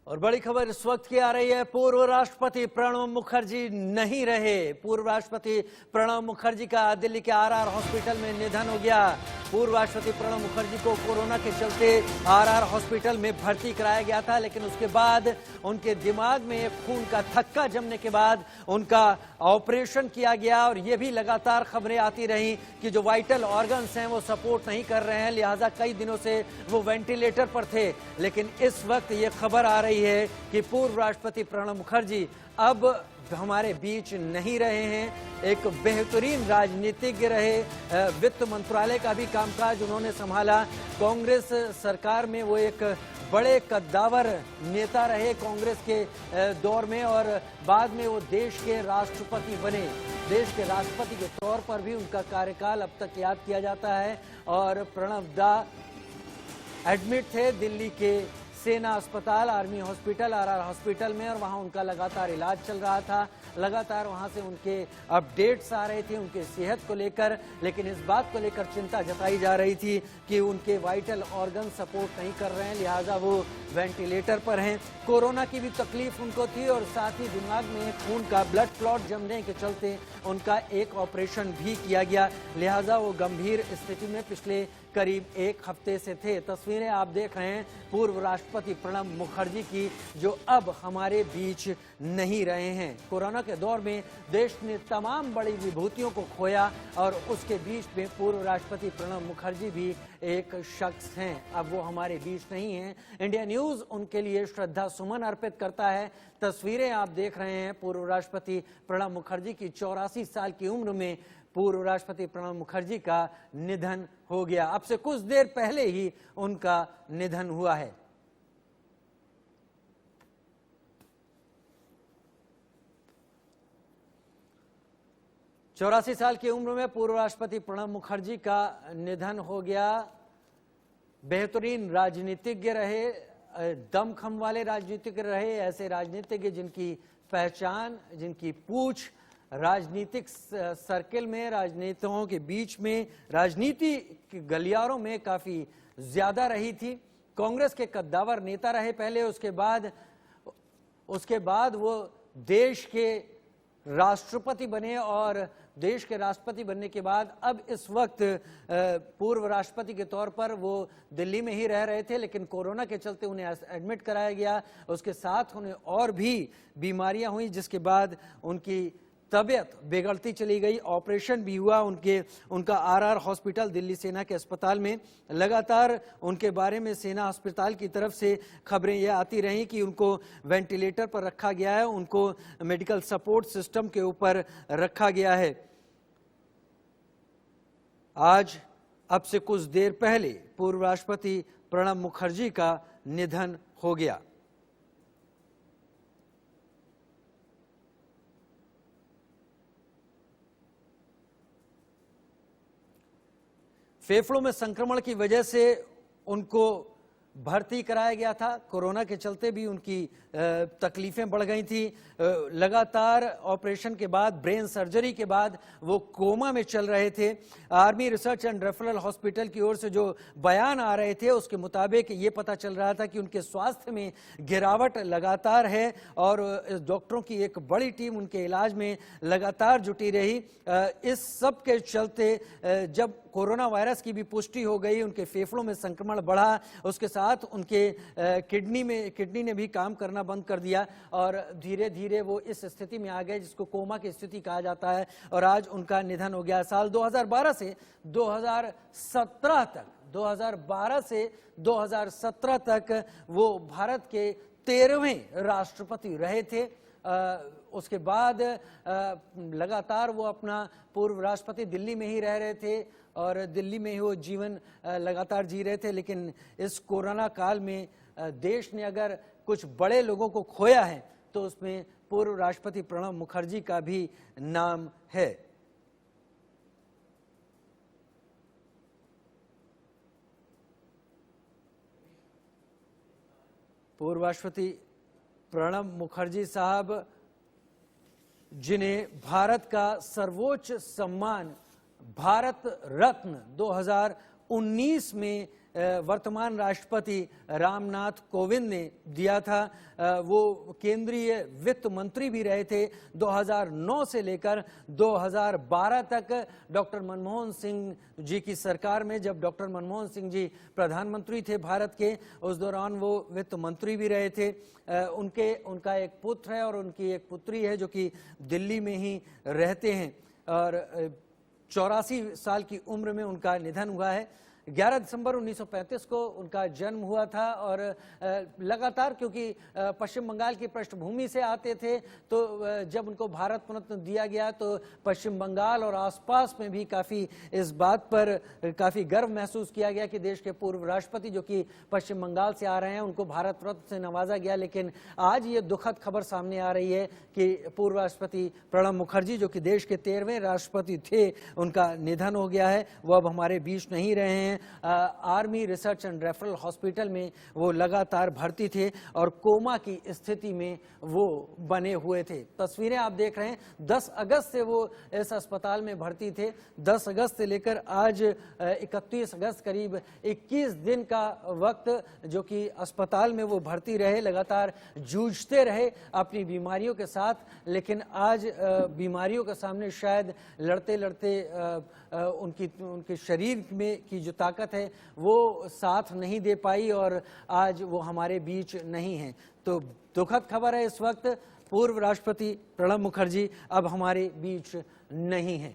और बड़ी खबर इस वक्त की आ रही है। पूर्व राष्ट्रपति प्रणब मुखर्जी नहीं रहे। पूर्व राष्ट्रपति प्रणब मुखर्जी का दिल्ली के आरआर हॉस्पिटल में निधन हो गया। पूर्व राष्ट्रपति प्रणब मुखर्जी को कोरोना के चलते आरआर हॉस्पिटल में भर्ती कराया गया था, लेकिन उसके बाद उनके दिमाग में एक खून का थक्का जमने के बाद उनका ऑपरेशन किया गया। और ये भी लगातार खबरें आती रही कि जो वाइटल ऑर्गन्स हैं वो सपोर्ट नहीं कर रहे हैं, लिहाजा कई दिनों से वो वेंटिलेटर पर थे। लेकिन इस वक्त ये खबर आ रही है कि पूर्व राष्ट्रपति प्रणब मुखर्जी अब हमारे बीच नहीं रहे हैं। एक बेहतरीन राजनीतिज्ञ रहे, वित्त मंत्रालय का भी कामकाज उन्होंने संभाला। कांग्रेस सरकार में वो एक बड़े कद्दावर नेता रहे कांग्रेस के दौर में, और बाद में वो देश के राष्ट्रपति बने। देश के राष्ट्रपति के तौर पर भी उनका कार्यकाल अब तक याद किया जाता है। और प्रणब दा एडमिट थे दिल्ली के सेना अस्पताल, आर्मी हॉस्पिटल, आरआर हॉस्पिटल में, और वहां उनका लगातार इलाज चल रहा था। लगातार वहां से उनके अपडेट्स आ रहे थे उनके सेहत को लेकर, लेकिन इस बात को लेकर चिंता जताई जा रही थी कि उनके वाइटल ऑर्गन सपोर्ट नहीं कर रहे हैं, लिहाजा वो वेंटिलेटर पर हैं। कोरोना की भी तकलीफ उनको थी और साथ ही दिमाग में खून का ब्लड क्लॉट जमने के चलते उनका एक ऑपरेशन भी किया गया, लिहाजा वो गंभीर स्थिति में पिछले करीब एक हफ्ते से थे। तस्वीरें आप देख रहे हैं पूर्व राष्ट्रपति प्रणब मुखर्जी की, जो अब हमारे बीच नहीं रहे हैं। कोरोना के दौर में देश ने तमाम बड़ी विभूतियों को खोया और उसके बीच में पूर्व राष्ट्रपति प्रणब मुखर्जी भी एक शख्स हैं। अब वो हमारे बीच नहीं हैं। इंडिया न्यूज उनके लिए श्रद्धा सुमन अर्पित करता है। तस्वीरें आप देख रहे हैं पूर्व राष्ट्रपति प्रणब मुखर्जी की। 84 साल की उम्र में पूर्व राष्ट्रपति प्रणब मुखर्जी का निधन हो गया। अब से कुछ देर पहले ही उनका निधन हुआ है। चौरासी साल की उम्र में पूर्व राष्ट्रपति प्रणब मुखर्जी का निधन हो गया। बेहतरीन राजनीतिज्ञ रहे, दमखम वाले राजनीतिज्ञ रहे, ऐसे राजनीतिज्ञ जिनकी पहचान, जिनकी पूछ राजनीतिक सर्किल में, राजनेताओं के बीच में, राजनीति के गलियारों में काफी ज्यादा रही थी। कांग्रेस के कद्दावर नेता रहे पहले, उसके बाद वो देश के राष्ट्रपति बने, और देश के राष्ट्रपति बनने के बाद अब इस वक्त पूर्व राष्ट्रपति के तौर पर वो दिल्ली में ही रह रहे थे, लेकिन कोरोना के चलते उन्हें एडमिट कराया गया। उसके साथ उन्हें और भी बीमारियां हुई, जिसके बाद उनकी तबीयत बिगड़ती चली गई। ऑपरेशन भी हुआ उनका आरआर हॉस्पिटल दिल्ली सेना के अस्पताल में। लगातार उनके बारे में सेना अस्पताल की तरफ से खबरें ये आती रहीं कि उनको वेंटिलेटर पर रखा गया है, उनको मेडिकल सपोर्ट सिस्टम के ऊपर रखा गया है। आज अब से कुछ देर पहले पूर्व राष्ट्रपति प्रणब मुखर्जी का निधन हो गया। फेफड़ों में संक्रमण की वजह से उनको भर्ती कराया गया था। कोरोना के चलते भी उनकी तकलीफें बढ़ गई थी। लगातार ऑपरेशन के बाद, ब्रेन सर्जरी के बाद वो कोमा में चल रहे थे। Army research and referral hospital की ओर से जो बयान आ रहे थे उसके मुताबिक ये पता चल रहा था कि उनके स्वास्थ्य में गिरावट लगातार है, और डॉक्टरों की एक बड़ी टीम उनके इलाज में लगातार जुटी रही। इस सब के चलते जब कोरोना वायरस की भी पुष्टि हो गई, उनके फेफड़ों में संक्रमण बढ़ा, उसके साथ उनके किडनी ने भी काम करना बंद कर दिया, और धीरे धीरे वो इस स्थिति में आ गए जिसको कोमा की स्थिति कहा जाता है, और आज उनका निधन हो गया। साल 2012 से 2017 तक, 2012 से 2017 तक वो भारत के 13वें राष्ट्रपति रहे थे। उसके बाद लगातार वो अपना पूर्व राष्ट्रपति दिल्ली में ही रह रहे थे और दिल्ली में ही वो जीवन लगातार जी रहे थे। लेकिन इस कोरोना काल में देश ने अगर कुछ बड़े लोगों को खोया है तो उसमें पूर्व राष्ट्रपति प्रणब मुखर्जी का भी नाम है। पूर्व राष्ट्रपति प्रणब मुखर्जी साहब, जिन्हें भारत का सर्वोच्च सम्मान भारत रत्न 2019 में वर्तमान राष्ट्रपति रामनाथ कोविंद ने दिया था। वो केंद्रीय वित्त मंत्री भी रहे थे 2009 से लेकर 2012 तक डॉक्टर मनमोहन सिंह जी की सरकार में। जब डॉक्टर मनमोहन सिंह जी प्रधानमंत्री थे भारत के, उस दौरान वो वित्त मंत्री भी रहे थे। उनका एक पुत्र है और उनकी एक पुत्री है जो कि दिल्ली में ही रहते हैं और 84 साल की उम्र में उनका निधन हुआ है। 11 दिसंबर 1935 को उनका जन्म हुआ था और लगातार, क्योंकि पश्चिम बंगाल की पृष्ठभूमि से आते थे, तो जब उनको भारत रत्न दिया गया तो पश्चिम बंगाल और आसपास में भी काफ़ी इस बात पर काफ़ी गर्व महसूस किया गया कि देश के पूर्व राष्ट्रपति जो कि पश्चिम बंगाल से आ रहे हैं उनको भारत रत्न से नवाजा गया। लेकिन आज ये दुखद खबर सामने आ रही है कि पूर्व राष्ट्रपति प्रणब मुखर्जी जो कि देश के 13वें राष्ट्रपति थे, उनका निधन हो गया है। वो अब हमारे बीच नहीं रहे हैं। Army research and referral hospital में वो लगातार भर्ती थे और कोमा की स्थिति में वो बने हुए थे। तस्वीरें आप देख रहे हैं, 10 अगस्त से वो इस अस्पताल में भर्ती थे। 10 अगस्त से लेकर आज 31 अगस्त, करीब 21 दिन का वक्त जो कि अस्पताल में वो भर्ती रहे, लगातार जूझते रहे अपनी बीमारियों के साथ। लेकिन आज बीमारियों के सामने शायद लड़ते लड़ते उनके शरीर में की जो ताकत है वो साथ नहीं दे पाई और आज वो हमारे बीच नहीं है। तो दुखद खबर है, इस वक्त पूर्व राष्ट्रपति प्रणब मुखर्जी अब हमारे बीच नहीं है।